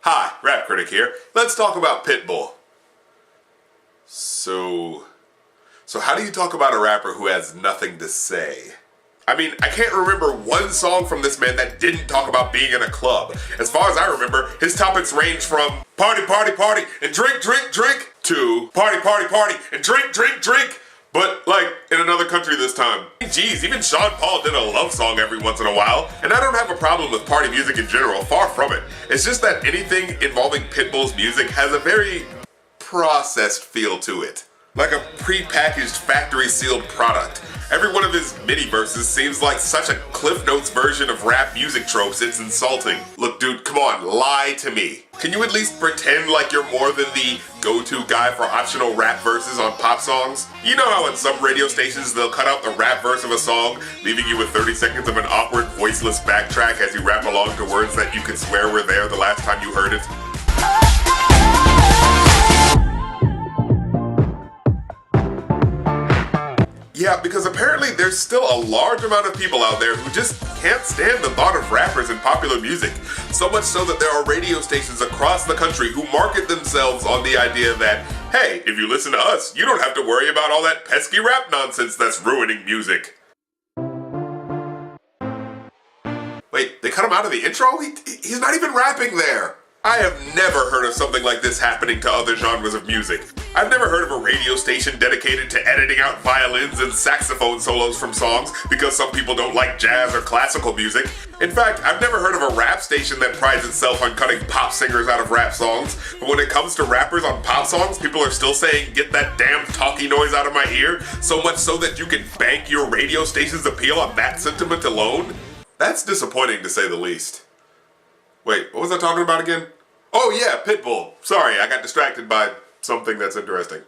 Hi, Rap Critic here. Let's talk about Pitbull. So how do you talk about a rapper who has nothing to say? I mean, I can't remember one song from this man that didn't talk about being in a club. As far as I remember, his topics range from party, party, party, and drink, drink, drink, to party, party, party, and drink, drink, drink, but like in another country this time. Geez, even Sean Paul did a love song every once in a while, and I don't have a problem with party music in general, far from it. It's just that anything involving Pitbull's music has a very processed feel to it. Like a pre-packaged, factory-sealed product. Every one of his mini verses seems like such a Cliff Notes version of rap music tropes, it's insulting. Look dude, come on, lie to me. Can you at least pretend like you're more than the go-to guy for optional rap verses on pop songs? You know how in some radio stations they'll cut out the rap verse of a song, leaving you with 30 seconds of an awkward, voiceless backtrack as you rap along to words that you could swear were there the last time you heard it? Yeah, because apparently there's still a large amount of people out there who just can't stand the thought of rappers in popular music. So much so that there are radio stations across the country who market themselves on the idea that, hey, if you listen to us, you don't have to worry about all that pesky rap nonsense that's ruining music. Wait, they cut him out of the intro? He's not even rapping there. I have never heard of something like this happening to other genres of music. I've never heard of a radio station dedicated to editing out violins and saxophone solos from songs because some people don't like jazz or classical music. In fact, I've never heard of a rap station that prides itself on cutting pop singers out of rap songs. But when it comes to rappers on pop songs, people are still saying, get that damn talky noise out of my ear, so much so that you can bank your radio station's appeal on that sentiment alone? That's disappointing to say the least. Wait, what was I talking about again? Oh yeah, Pitbull. Sorry, I got distracted by something that's interesting.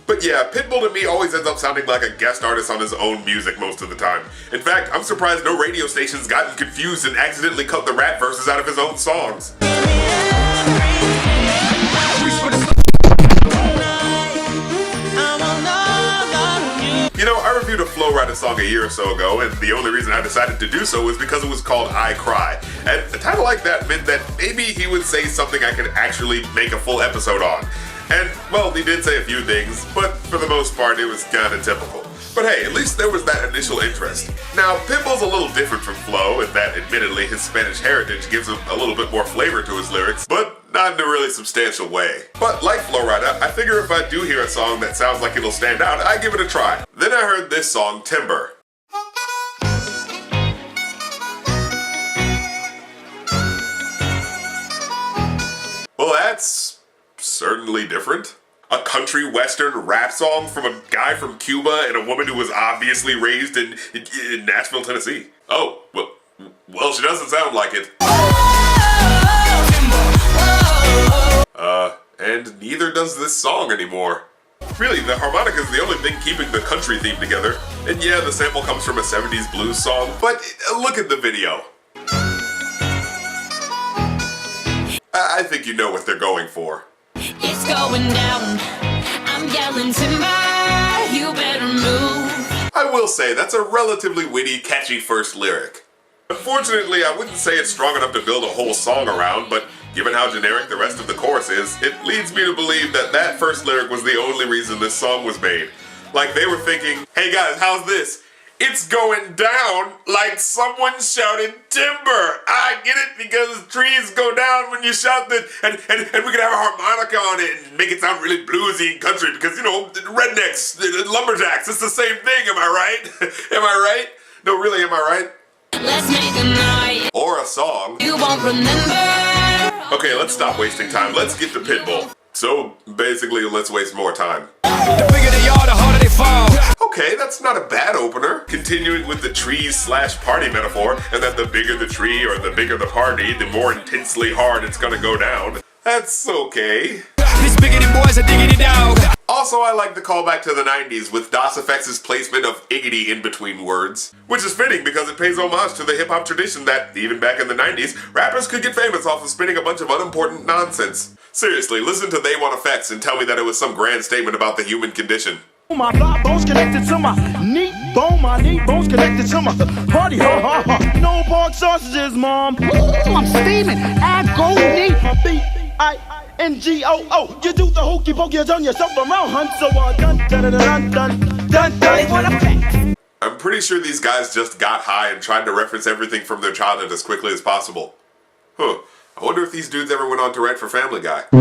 But yeah, Pitbull to me always ends up sounding like a guest artist on his own music most of the time. In fact, I'm surprised no radio station's gotten confused and accidentally cut the rap verses out of his own songs. You know, I reviewed a Flo Rida song a year or so ago, and the only reason I decided to do so was because it was called I Cry. And a title like that meant that maybe he would say something I could actually make a full episode on. And, well, he did say a few things, but for the most part it was kinda typical. But hey, at least there was that initial interest. Now, Pitbull's a little different from Flo in that, admittedly, his Spanish heritage gives him a little bit more flavor to his lyrics, but not in a really substantial way. But like Flo Rida, I figure if I do hear a song that sounds like it'll stand out, I give it a try. Then I heard this song, Timber. Well, that's certainly different. A country western rap song from a guy from Cuba and a woman who was obviously raised in Nashville, Tennessee. Oh, well, she doesn't sound like it. And neither does this song anymore. Really, the harmonica is the only thing keeping the country theme together. And yeah, the sample comes from a 70s blues song, but look at the video. I think you know what they're going for. It's going down. I'm yelling timber. You better move. I will say, that's a relatively witty, catchy first lyric. Unfortunately, I wouldn't say it's strong enough to build a whole song around, but given how generic the rest of the chorus is, it leads me to believe that that first lyric was the only reason this song was made. Like they were thinking, hey guys, how's this? It's going down like someone shouted timber. I get it because trees go down when you shout that, and we could have a harmonica on it and make it sound really bluesy and country because, you know, rednecks, lumberjacks, it's the same thing, am I right? Am I right? No, really, am I right? Let's make a night. Or a song. You won't remember. Okay, let's stop wasting time. Let's get to Pitbull. So, basically, let's waste more time. The bigger they are, the harder they fall. Okay, that's not a bad opener. Continuing with the trees/party metaphor, and that the bigger the tree or the bigger the party, the more intensely hard it's gonna go down. That's okay. This biggity boy's a diggity dog. Also, I like the callback to the 90s with Das EFX's placement of iggity in between words. Which is fitting because it pays homage to the hip-hop tradition that, even back in the 90s, rappers could get famous off of spinning a bunch of unimportant nonsense. Seriously, listen to They Want Effects and tell me that it was some grand statement about the human condition. My thigh bones connected to my knee bone, my knee bones connected to my party, ha ha ha. No pork sausages, mom. Ooh, I'm steaming. I go neat. My feet I-N-G-O-O. You do the hokey pokey, you turn yourself around, hun. So dun dun dun dun dun dun. I'm pretty sure these guys just got high and tried to reference everything from their childhood as quickly as possible. Huh. I wonder if these dudes ever went on to write for Family Guy. I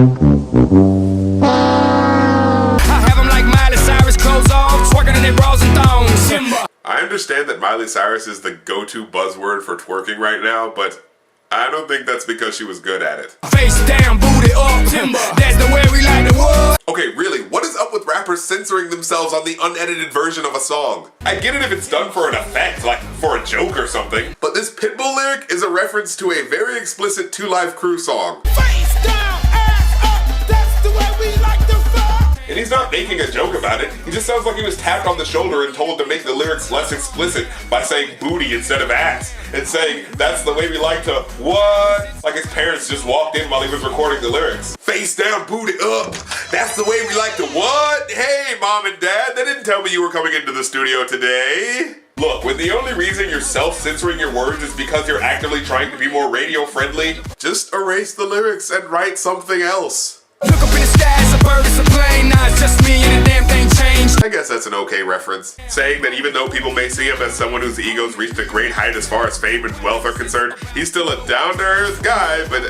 have them like Miley Cyrus, clothes off, twerking in their bras and thongs. Timber. I understand that Miley Cyrus is the go-to buzzword for twerking right now, but I don't think that's because she was good at it. Face down, booty up, timber. That's the way we like the world. Okay, really, what is up with rappers censoring themselves on the unedited version of a song? I get it if it's done for an effect, like for a joke or something, but this Pitbull lyric is a reference to a very explicit 2 Live Crew song. Face down, ass up. That's the way we like the fuck. And he's not making a joke about it, he just sounds like he was tapped on the shoulder and told to make the lyrics less explicit by saying booty instead of ass, and saying, that's the way we like to, what? Like his parents just walked in while he was recording the lyrics. Face down, booty up, that's the way we like to what? Hey, mom and dad, they didn't tell me you were coming into the studio today. Look, when the only reason you're self-censoring your words is because you're actively trying to be more radio-friendly, just erase the lyrics and write something else. Look up in the sky, it's a bird, it's a plane. Nah, it's just me and the damn thing changed. I guess that's an okay reference. Saying that even though people may see him as someone whose ego's reached a great height as far as fame and wealth are concerned, he's still a down-to-earth guy, but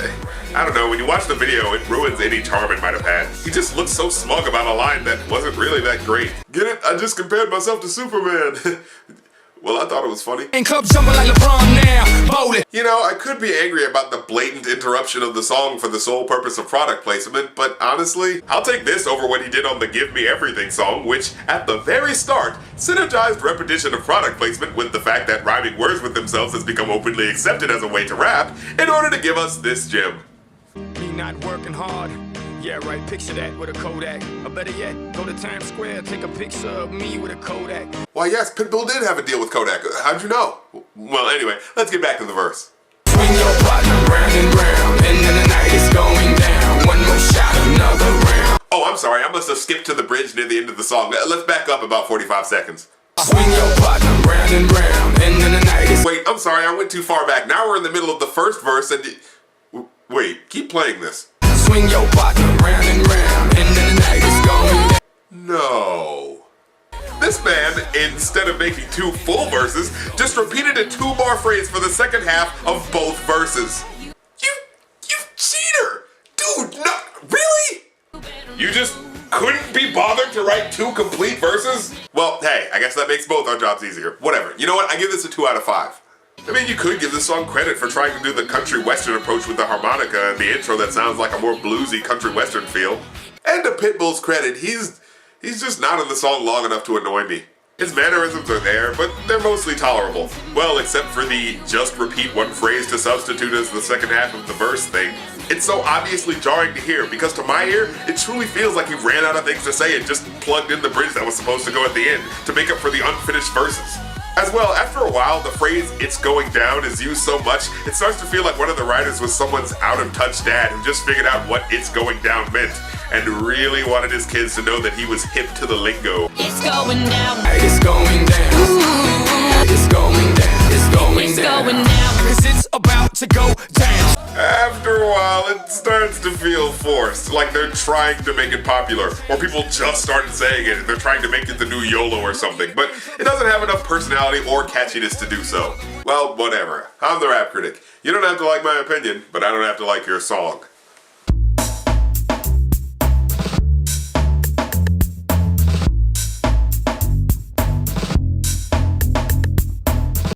I don't know, when you watch the video, it ruins any charm it might have had. He just looks so smug about a line that wasn't really that great. Get it? I just compared myself to Superman. Well, I thought it was funny. And club jumping like LeBron now, bowling. You know, I could be angry about the blatant interruption of the song for the sole purpose of product placement, but honestly, I'll take this over what he did on the Give Me Everything song, which, at the very start, synergized repetition of product placement with the fact that rhyming words with themselves has become openly accepted as a way to rap, in order to give us this gem. Me not working hard. Yeah, right, picture that with a Kodak. Or better yet, go to Times Square, take a picture of me with a Kodak. Why, yes, Pitbull did have a deal with Kodak. How'd you know? Well, anyway, let's get back to the verse. Swing your partner round and round, and then the night is going down. One more shot, another round. Oh, I'm sorry, I must have skipped to the bridge near the end of the song. Let's back up about 45 seconds. Swing your partner round and round, and then the night is... Wait, I'm sorry, I went too far back. Now we're in the middle of the first verse, and... Wait, keep playing this. Swing your partner round and round, and then the night is going down. No. This man, instead of making 2 full verses, just repeated a 2-bar phrase for the second half of both verses. You cheater! Dude, no, really? You just couldn't be bothered to write 2 complete verses? Well, hey, I guess that makes both our jobs easier. Whatever. You know what? I give this a 2 out of 5. I mean, you could give this song credit for trying to do the country western approach with the harmonica and the intro that sounds like a more bluesy country western feel. And to Pitbull's credit, he's just not in the song long enough to annoy me. His mannerisms are there, but they're mostly tolerable. Well, except for the just repeat one phrase to substitute as the second half of the verse thing. It's so obviously jarring to hear, because to my ear, it truly feels like he ran out of things to say and just plugged in the bridge that was supposed to go at the end to make up for the unfinished verses. As well, after a while, the phrase, "it's going down," is used so much, it starts to feel like one of the writers was someone's out-of-touch dad who just figured out what "it's going down" meant, and really wanted his kids to know that he was hip to the lingo. It's going down. It's going down. It's going down. It's going It's down. going down. 'Cause it's about to go down. After a while, it starts to feel forced, like they're trying to make it popular, or people just started saying it and they're trying to make it the new YOLO or something, but it doesn't have enough personality or catchiness to do so. Well, whatever. I'm the Rap Critic. You don't have to like my opinion, but I don't have to like your song.